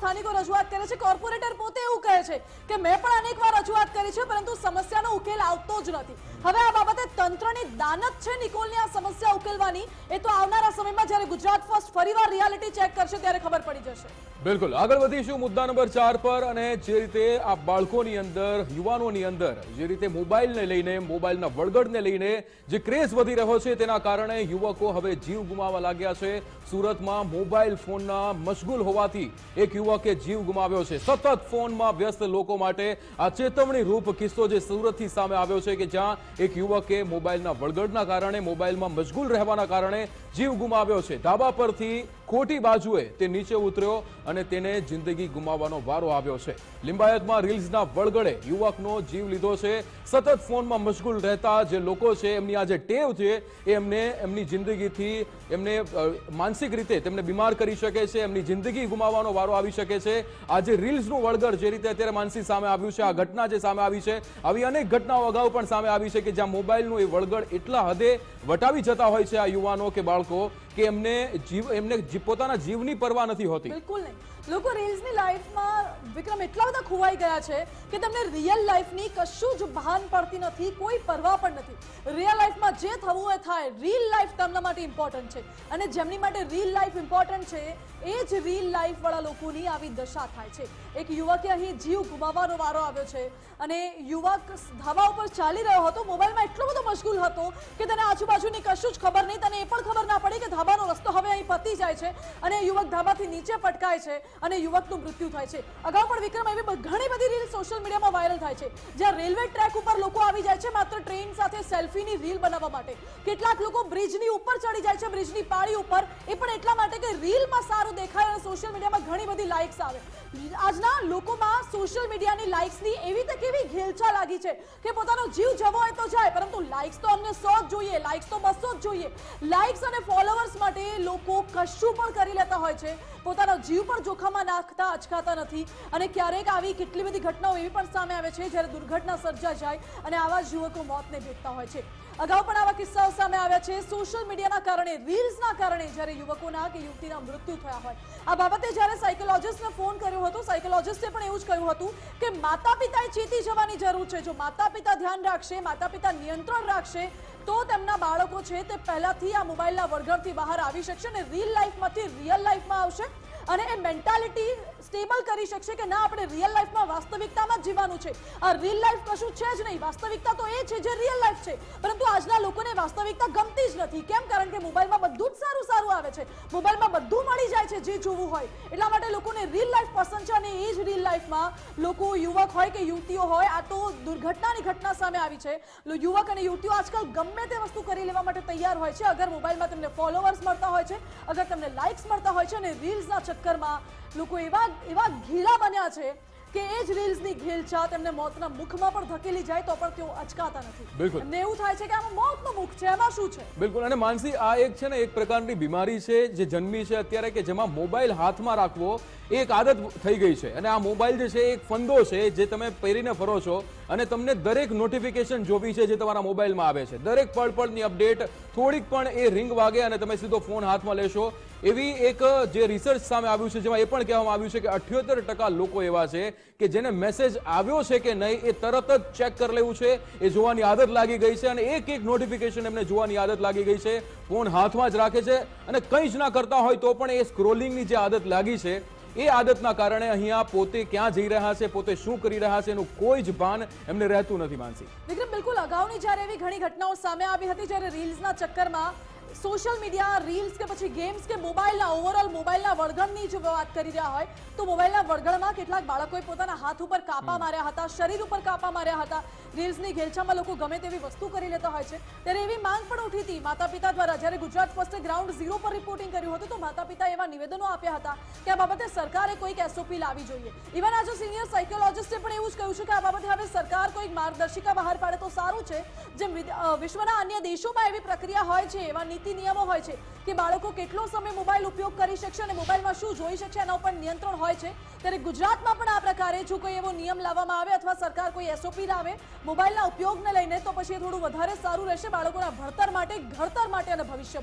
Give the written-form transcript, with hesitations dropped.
સ્થાનિકો રજૂઆત કરે છે, કોર્પોરેટર પોતે એવું કહે છે કે મેં પણ અનેકવાર રજૂઆત કરી છે પરંતુ સમસ્યાનો ઉકેલ આવતો જ નથી. હવે આ બાબતે તંત્રની દાનત છે નિકોલની આ સમસ્યા ઉકેલવાની, એ તો આવનારા સમયમાં જ્યારે ગુજરાત ફર્સ્ટ ફરીવાર રિયાલિટી ચેક કરશે ત્યારે ખબર પડી જશે. બિલકુલ, આગળ વધીશું મુદ્દા નંબર 4 પર. અને જે રીતે આ બાળકોની અંદર, યુવાનોની અંદર જે રીતે મોબાઈલને લઈને, મોબાઈલના વળગડને લઈને જે ક્રેઝ વધી રહ્યો છે તેના કારણે યુવકો હવે જીવ ગુમાવવા લાગ્યા છે. સુરતમાં મોબાઈલ ફોનના મશગુલ હોવાથી એક યુવકે જીવ ગુમાવ્યો છે. સતત ફોનમાં વ્યસ્ત લોકો માટે આ ચેતવણી રૂપ કિસ્સો જે સુરતથી સામે આવ્યો છે કે જ્યાં એક યુવકે મોબાઈલના વળગડના કારણે, મોબાઈલમાં મશગુલ રહેવાના કારણે જીવ ગુમાવ્યો છે. ધાબા પરથી ખોટી બાજુએ તે નીચે ઉતર્યો અને તેને જિંદગી ગુમાવવાનો વારો આવ્યો છે. લિંબાયતમાં રીલ્સના વળગડે યુવકનો જીવ લીધો છે. સતત ફોનમાં મશગુલ રહેતા જે લોકો છે એમની આ જે ટેવ છે એ એમને એમની જિંદગીથી, એમને માનસિક રીતે તેમને બીમાર કરી શકે છે, એમની જિંદગી ગુમાવવાનો વારો આવી શકે છે. આ જે રીલ્સનું વળગડ જે રીતે અત્યારે માનસી સામે આવ્યું છે, આ ઘટના જે સામે આવી છે, આવી અનેક ઘટનાઓ અગાઉ પણ સામે આવી છે કે જ્યાં મોબાઈલનું એ વળગડ એટલા હદે વટાવી જતા હોય છે આ યુવાનો કે બાળકો કે એમને પોતાના જીવની પરવા નથી હોતી. બિલકુલ નહીં. લોકો રીલ્સની લાઈફમાં વિક્રમ એટલા બધા ખોવાઈ ગયા છે કે તેમને રિયલ લાઈફની કશું જ ભાન પડતી નથી, કોઈ પરવા પણ નથી. રિયલ લાઈફમાં જે થવું એ થાય, રીલ લાઈફ તેમના માટે ઇમ્પોર્ટન્ટ છે અને જેમની માટે રીલ લાઈફ ઇમ્પોર્ટન્ટ છે એ જ રીલ લાઈફ વાળા લોકોની આવી દશા થાય છે. એક યુવકે અહીં જીવ ગુમાવવાનો વારો આવ્યો છે અને યુવક ધાબા ઉપર ચાલી રહ્યો હતો, મોબાઈલમાં એટલો બધો મશગુલ હતો કે તેને આજુબાજુની કશું જ ખબર નહીં, તેને એ પણ ખબર ના પડી કે ધાબાનો રસ્તો હવે અહીં પતી જાય છે અને યુવક ધાબાથી નીચે પટકાય છે અને યુવકનું મૃત્યુ થાય છે. અગાઉ પણ વિક્રમ એવી ઘણી બધી રીલ સોશિયલ મીડિયામાં વાયરલ થાય છે જ્યાં રેલવે ટ્રેક ઉપર લોકો આવી જાય છે માત્ર ટ્રેન સાથે સેલ્ફીની રીલ બનાવવા માટે. કેટલાક લોકો બ્રિજની ઉપર ચડી જાય છે, બ્રિજની પાળી ઉપર, એ પણ એટલા માટે કે રીલમાં સારું દેખાય અને સોશિયલ મીડિયામાં ઘણી બધી લાઇક્સ આવે. આજના લોકોમાં સોશિયલ મીડિયાની લાઇક્સની એવી તે કેવી ઘેલછા લાગી છે કે પોતાનો જીવ જવો હોય તો જાય પરંતુ લાઇક્સ તો અમને 100 જ જોઈએ, લાઇક્સ તો 200 જ જોઈએ. લાઇક્સ અને ફોલોઅર્સ માટે લોકો કશું પણ કરી લેતા હોય છે, પોતાનો જીવ પણ જોખમમાં નાખતા અચકાતા નથી. અને ક્યારેક આવી કેટલી બધી ઘટનાઓ એવી પણ સામે આવે છે જ્યારે દુર્ઘટના સર્જાઈ જાય અને આવા જ યુવકો મોતને ભેટતા હોય છે. અગાઉ પણ આવા કિસ્સાઓ સામે આવ્યા છે. સોશિયલ મીડિયાના કારણે, રીલ્સના કારણે જ્યારે યુવકોના કે યુવતીના મૃત્યુ થયા હોય. આ બાબતે જ્યારે સાયકોલોજિસ્ટને ફોન કર્યો હતો, સાયકોલોજિસ્ટે પણ એવું જ કહ્યું હતું કે માતા પિતાએ ચેતી જવાની જરૂર છે. જો માતા પિતા ધ્યાન રાખશે, માતા પિતા નિયંત્રણ રાખશે તો તેમના બાળકો છે તે પહેલાથી આ મોબાઈલના વળગડથી બહાર આવી શકશે અને રીલ લાઈફમાંથી રિયલ લાઈફમાં આવશે અને એ મેન્ટાલિટી સ્ટેબલ કરી શકશે કે ના, આપણે રિયલ લાઈફમાં વાસ્તવિકતામાં જ જીવવાનું છે. આ રિયલ લાઈફ કશું છે જ નહીં, વાસ્તવિકતા તો એ છે જે રિયલ લાઈફ છે. પરંતુ આજના લોકોને વાસ્તવિકતા ગમતી જ નથી. કેમ? કારણ કે મોબાઈલમાં બધું જ સારું સારું આવે છે, મોબાઈલમાં બધું મળી જાય છે જે જોવું હોય. એટલા માટે લોકોને રિયલ લાઈફ પસંદ છે અને એ જ રિયલ લાઈફમાં લોકો, યુવક હોય કે યુવતીઓ હોય, આ તો દુર્ઘટનાની ઘટના સામે આવી છે. યુવક અને યુવતીઓ આજકાલ ગમે તે વસ્તુ કરી લેવા માટે તૈયાર હોય છે અગર મોબાઈલમાં તેમને ફોલોઅર્સ મળતા હોય છે, અગર તેમને લાઇક્સ મળતા હોય છે. અને રીલ્સના ચક્કરમાં લોકો એવા ઘીલા બન્યા છે કે એ જ રીલ્સની ઘેલછા તેમને મોતના મુખમાં પણ ધકેલી જાય તો પણ તેઓ અચકાતા નથી. એમને એવું થાય છે કે આમાં મોતનું મુખ છે, એમાં શું છે? બિલકુલ. અને માનસી, આ એક છે ને એક પ્રકારની બીમારી છે જે જન્મી છે અત્યારે કે જેમાં મોબાઈલ હાથમાં રાખવો એક આદત થઈ ગઈ છે. અને આ મોબાઈલ જે છે એક ફંદો છે જે તમે પહેરીને ફરો છો અને તમને દરેક નોટિફિકેશન જોવી છે જે તમારા મોબાઈલમાં આવે છે. દરેક પળની અપડેટ, થોડીક પણ એ રિંગ વાગે અને તમે સીધો ફોન હાથમાં લેશો. એવી એક જે રિસર્ચ સામે આવ્યું છે જેમાં એ પણ કહેવામાં આવ્યું છે કે 78% લોકો એવા છે કે જેને મેસેજ આવ્યો છે કે નહીં એ તરત જ ચેક કરી લેવું છે, એ જોવાની આદત લાગી ગઈ છે અને એક નોટિફિકેશન એમને જોવાની આદત લાગી ગઈ છે. ફોન હાથમાં જ રાખે છે અને કંઈ જ ના કરતા હોય તો પણ એ સ્ક્રોલિંગની જે આદત લાગી છે એ આદતના કારણે અહીંયા પોતે ક્યાં જઈ રહ્યા છે, પોતે શું કરી રહ્યા છે એનું કોઈ જ ભાન એમને રહેતું નથી. માનસી, વિક્રમ, બિલકુલ અગાઉની જ્યારે એવી ઘણી ઘટનાઓ સામે આવી હતી જ્યારે રીલ્સના ચક્કરમાં સોશિયલ મીડિયા, રીલ્સ કે પછી ગેમ્સ કે મોબાઈલના ઓવરઓલ મોબાઈલના વળગણની જો વાત કરી રહ્યા હોય તો મોબાઈલના વળગણમાં કેટલાક બાળકોએ પોતાના હાથ ઉપર કાપા માર્યા હતા, શરીર ઉપર કાપા માર્યા હતા. રીલ્સની ઘેલછામાં લોકો ગમે તેવી વસ્તુ કરી લેતા હોય છે. ત્યારે એવી માંગ પણ ઉઠી હતી માતા પિતા દ્વારા. જ્યારે ગુજરાત ફર્સ્ટે ગ્રાઉન્ડ ઝીરો પર રિપોર્ટિંગ કર્યું હતું તો માતા પિતાએ એવા નિવેદનો આપ્યા હતા કે આ બાબતે સરકારે કોઈક એસઓપી લાવવી જોઈએ. ઇવન આજે સિનિયર સાયકોલોજિસ્ટે પણ એવું જ કહ્યું છે કે આ બાબતે હવે સરકાર કોઈક માર્ગદર્શિકા બહાર પાડે તો સારું છે. જેમ વિશ્વના અન્ય દેશોમાં એવી પ્રક્રિયા હોય છે, એવા નીતિ નિયમો હોય છે કે બાળકો કેટલો સમય મોબાઈલ ઉપયોગ કરી શકશે અને મોબાઈલમાં શું જોઈ શકશે એના ઉપર નિયંત્રણ હોય છે. ત્યારે ગુજરાતમાં પણ આ પ્રકારે જો કોઈ એવો નિયમ લાવવામાં આવે અથવા સરકાર કોઈ એસઓપી લાવે મોબાઈલના ઉપયોગને લઈને તો પછી એ થોડું વધારે સારું રહેશે બાળકોના ભણતર માટે, ઘડતર માટે અને ભવિષ્ય